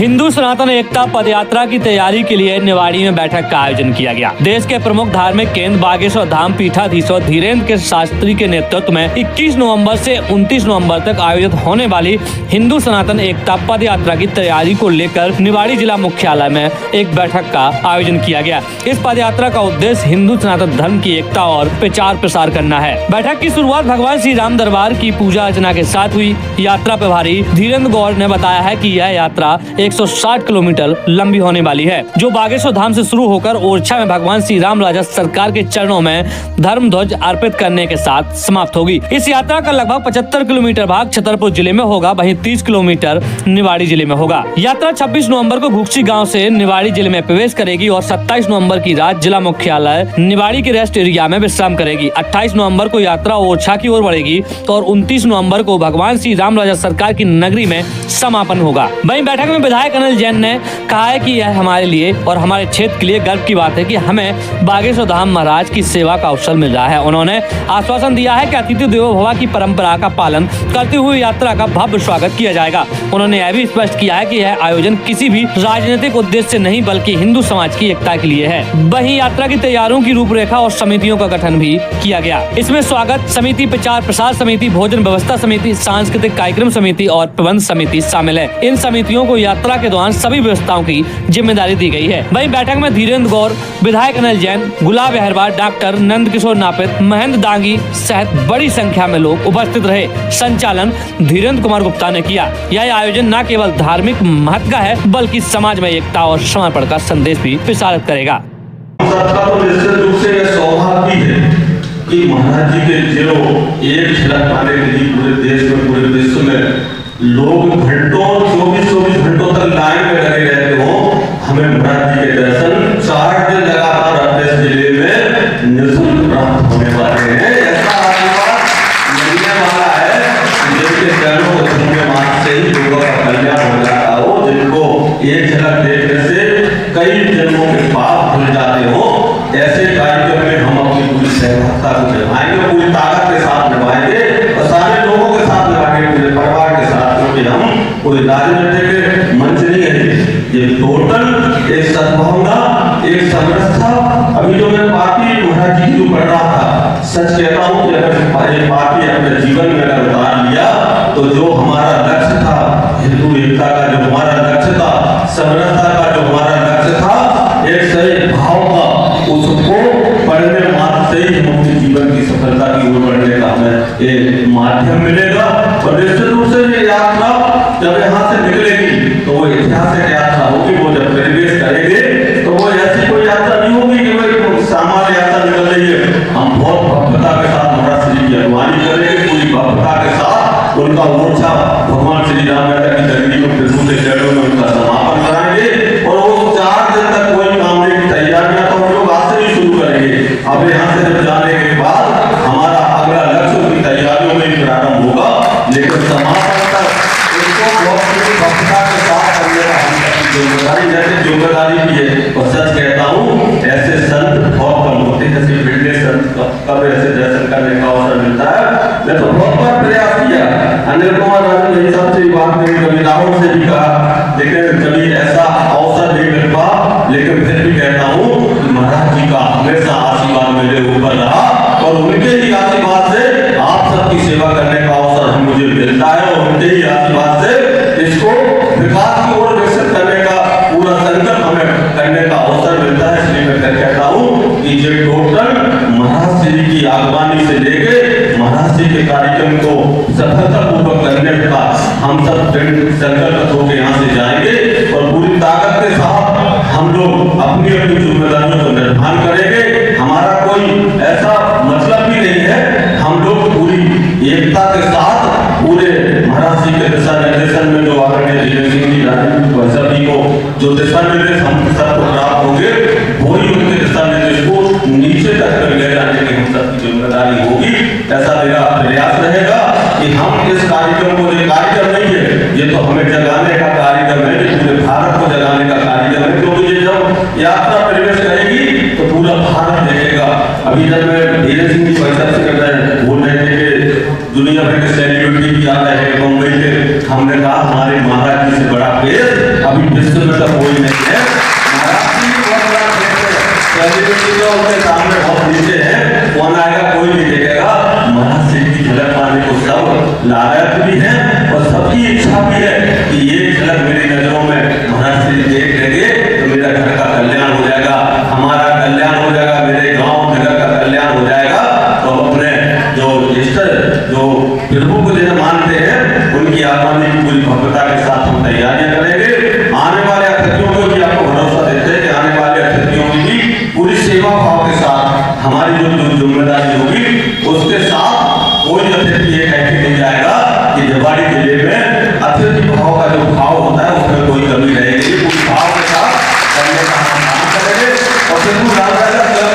हिंदू सनातन एकता पदयात्रा की तैयारी के लिए निवाड़ी में बैठक का आयोजन किया गया। देश के प्रमुख धार्मिक केंद्र बागेश्वर धाम पीठाधीश्वर धीरेन्द्र के शास्त्री के नेतृत्व में 21 नवंबर से 29 नवंबर तक आयोजित होने वाली हिंदू सनातन एकता पद यात्रा की तैयारी को लेकर निवाड़ी जिला मुख्यालय में एक बैठक का आयोजन किया गया। इस पद यात्रा का उद्देश्य हिंदू सनातन धर्म की एकता और प्रचार प्रसार करना है। बैठक की शुरुआत भगवान श्री राम दरबार की पूजा अर्चना के साथ हुई। यात्रा प्रभारी धीरेन्द्र गौड़ ने बताया है कि यह यात्रा 160 किलोमीटर लंबी होने वाली है, जो बागेश्वर धाम से शुरू होकर ओरछा में भगवान श्री राम राजा सरकार के चरणों में धर्म ध्वज अर्पित करने के साथ समाप्त होगी। इस यात्रा का लगभग 75 किलोमीटर भाग छतरपुर जिले में होगा, वहीं 30 किलोमीटर निवाड़ी जिले में होगा। यात्रा 26 नवंबर को घुक्सी गांव से निवाड़ी जिले में प्रवेश करेगी और 27 नवंबर की रात जिला मुख्यालय निवाड़ी के रेस्ट एरिया में विश्राम करेगी। 28 नवंबर को यात्रा ओरछा की ओर बढ़ेगी और 29 नवंबर को भगवान श्री राम राजा सरकार की नगरी में समापन होगा। वहीं बैठक में विधायक अनिल जैन ने कहा है कि यह हमारे लिए और हमारे क्षेत्र के लिए गर्व की बात है कि हमें बागेश्वर धाम महाराज की सेवा का अवसर मिल रहा है। उन्होंने आश्वासन दिया है कि अतिथि देवो भव की परंपरा का पालन करते हुए यात्रा का भव्य स्वागत किया जाएगा। उन्होंने यह भी स्पष्ट किया है कि यह आयोजन किसी भी राजनीतिक उद्देश्य से नहीं बल्कि हिंदू समाज की एकता के लिए है। वहीं यात्रा की तैयारियों की रूपरेखा और समितियों का गठन भी किया गया। इसमें स्वागत समिति, प्रचार प्रसार समिति, भोजन व्यवस्था समिति, सांस्कृतिक कार्यक्रम समिति और प्रबंध समिति शामिल है। इन समितियों को यात्रा के दौरान सभी व्यवस्थाओं की जिम्मेदारी दी गई है। वहीं बैठक में धीरेन्द्र गौड़, विधायक अनिल जैन, गुलाब अहरवार, डॉक्टर नंद किशोर नापित, महेंद्र दांगी सहित बड़ी संख्या में लोग उपस्थित रहे। संचालन धीरेन्द्र कुमार गुप्ता ने किया। यह आयोजन न केवल धार्मिक महत्व का है बल्कि समाज में एकता और समर्पण का संदेश भी प्रसारित करेगा। सबका तो निश्चित रूप से यह सौभाग्य है कि महाराज जी के जो एक झलक पाने के लिए पूरे देश में, पूरे विश्व में लोग घंटों 24 घंटों तक लाइन में लगे रहते हो। हमें महाराज जी के दर्शन 4 दिन लगातार अपने जिले में निःशुल्क प्राप्त होने वाले हैं। ऐसा आशीर्वाद मिलने वाला है जिनके चरणों को छूने मात्र से ही लोगों का कल्याण हो जाता हो, जिनको एक झलक देखने से कई जन्मों के पाप धुल जाते हो। ऐसे कार्यक्रम में हम अपनी पूरी सहभागिता को निभाएंगे, पूरी ताकत के साथ निभाएंगे और सारे लोगों के साथ निभाएंगे, पूरे परिवार के साथ, क्योंकि हम कोई राजनीतिक मंच नहीं है। ये टोटल एक सद्भावना, एक समरसता। अभी जो मैं पार्टी महाराज जी की पढ़ रहा था, सच कहता हूँ कि अगर ये पार्टी अपने जीवन में अगर उतार लिया तो जो हमारा लक्ष्य था, हिंदू एकता का जो हमारा लक्ष्य था, समरसता का जो हमारा लक्ष्य था, एक सही भाव का, उसको पढ़ने मात्र से ही हम अपने जीवन की सफलता की ओर बढ़ने का हमें एक माध्यम मिलेगा। और निश्चित रूप से ये यात्रा जब यहाँ से निकलेगी तो वो ऐतिहासिक यात्रा होगी। वो जब प्रवेश करेंगे तो वो ऐसी कोई यात्रा नहीं होगी कि भाई सामान्य यात्रा निकल रही है। हम बहुत भव्यता के साथ महाराज श्री की अगवानी करेंगे, पूरी भव्यता के साथ उनका मोर्चा भगवान श्री राम राजा की नगरी में प्रभु के चरणों में उनका समापन कराएंगे। और वो 4 दिन तक कोई काम की तैयारियां तो हम लोग आज से ही शुरू करेंगे। अब यहाँ से जब जाने के बाद हमारा अगला लक्ष्य उनकी तैयारियों में ही प्रारंभ होगा, लेकिन समापन तक इसको बहुत ही भव्यता के साथ करने का हम सबकी जिम्मेदारी, जैसे जिम्मेदारी भी है। और सच कहता हूँ ऐसे संत बहुत कम होते हैं, जैसे फिटनेस संत कब ऐसे दर्शन करने का अवसर मिलता है। मैं तो बहुत बार प्रयास किया, अनिल कुमार राजू यही सबसे बात करी, कभी राहुल से भी कहा, लेकिन कभी ऐसा अवसर नहीं मिल पा। लेकिन फिर भी कहता हूँ महाराज जी का हमेशा आशीर्वाद मेरे ऊपर रहा और उनके ही आशीर्वाद से आप सबकी सेवा करने का अवसर मुझे मिलता है और उनके ही आशीर्वाद से इसको विकास की ओर विकसित करने का पूरा संकल्प हमें करने का अवसर मिलता है। इसलिए मैं कहता हूँ कि ये टोटल महाराज जी की आगवानी से लेके महाराज जी के कार्यक्रम को सफलतापूर्वक करने का हम सब संकल्प होकर यहाँ से जाएंगे और पूरी ताकत के साथ हम लोग अपनी अपनी जिम्मेदारियों को निर्वहन करेंगे। हमारा कोई ऐसा मतलब भी नहीं है, हम लोग पूरी एकता के साथ पूरे महाराज जी के दिशा निर्देशन में जो आदरणीय धीरेन्द्र सिंह जी राजनीतिक सभी को जो दिशा निर्देश हम सबको प्राप्त होंगे, वही उनके दिशा निर्देश को नीचे तक कर ले जाने की हम सबकी जिम्मेदारी होगी। ऐसा मेरा प्रयास रहेगा कि हम इस कार्यक्रम को, ये कार्यक्रम नहीं है, ये तो हमें जगाने का कार्यक्रम है, ये पूरे भारत को जगाने का कार्यक्रम है। क्योंकि ये जब यात्रा प्रवेश करेगी तो पूरा भारत देखेगा। अभी जब मैं धीरेन्द्र सिंह जी परिषद से करता है बोल रहे थे कि दुनिया भर के सेलिब्रिटी भी आ रहे हैं मुंबई के, हमने कहा हमारे महाराज जी से बड़ा प्रेस अभी विश्व में तो कोई नहीं है। महाराज जी बहुत बड़ा देश है, प्रेसिडेंट जो उनके सामने बहुत नीचे है, कौन आएगा कोई नहीं देखेगा। महाराज जी की झलक पाने को सब लालच भी है और सबकी इच्छा भी है कि ये झलक मेरी नजरों में महाराज जी देख लेंगे तो मेरा घर का कल्याण हो जाएगा, हमारा कल्याण हो जाएगा, मेरे गांव नगर का कल्याण हो जाएगा। तो अपने जो इष्ट जो प्रभु को जैसे मानते हैं उनकी आत्मा की पूरी भव्यता के साथ हम तैयारियां करेंगे। आने वाले अतिथियों को भी आपको भरोसा देते हैं कि आने वाले अतिथियों की भी पूरी सेवा भाव के साथ हमारी जो जिम्मेदारी होगी उसके साथ कोई अतिथि ये कह के नहीं जाएगा कि निवाड़ी जिले में अतिथि भाव का जो भाव होता है उसमें कोई कमी रहेगी। उस भाव के साथ करने का हम काम करेंगे। और प्रभु राम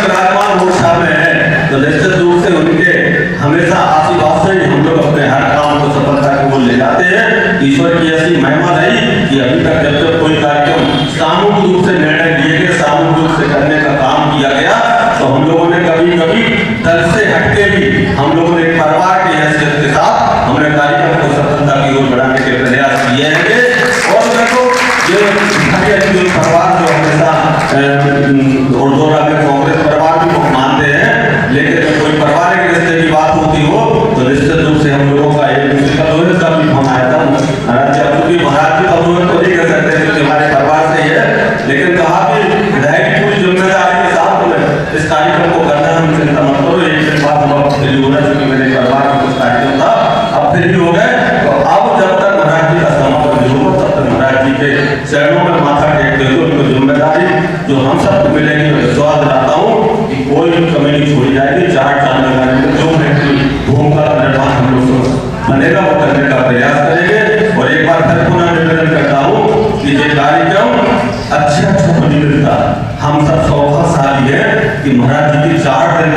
विराजमान मूर्छा में है तो निश्चित रूप से उनके हमेशा आशीर्वाद से हम लोग अपने हर काम को सफलता की ओर ले जाते हैं। ईश्वर की ऐसी महिमा रही कि अभी तक जब तक कोई कार्यक्रम सामूहिक रूप से निर्णय लिए गए, सामूहिक रूप से करने का काम किया गया तो हम लोगों ने कभी कभी दल से हटके भी हम लोगों ने परिवार की हैसियत के साथ हमने कार्यक्रम को सफलता की ओर बढ़ाने के प्रयास किए हैं। और देखो ये परिवार जो हमेशा उर्दोरा में कांग्रेस परिवार भी मानते हैं, लेकिन जब कोई पारिवारिक रिश्ते की बात होती हो तो निश्चित रूप से हम लोगों का एक दूसरे का दोस्त का भी हम आया था। क्योंकि महाराज जी का दोस्त तो नहीं कर सकते क्योंकि हमारे परिवार से ही है, लेकिन कहा कि विधायक की पूरी जिम्मेदारी के साथ हमें इस कार्यक्रम को करना है। हम चिंता मत करो, एक दिन बाद हम फिर हो रहा क्योंकि मेरे परिवार में कुछ कार्यक्रम था, अब फिर भी हो गए। तो अब जब तक महाराज जी का समापन नहीं होगा तब तक महाराज जी के चरणों में माथा टेकते हुए उनको जिम्मेदारी जो हम सबको मिलेगी मैं विश्वास दिलाता हूँ कि कोई कमी नहीं छोड़ी जाएगी। 4 साल में जो भूमि का निर्माण हम लोग बनेगा वो करने का प्रयास करेंगे। और एक बार फिर पुनः निवेदन करता हूँ कि ये कार्यक्रम अच्छा होने मिलता हम सब सौभाग्यशाली है कि महाराज जी की 4 दिन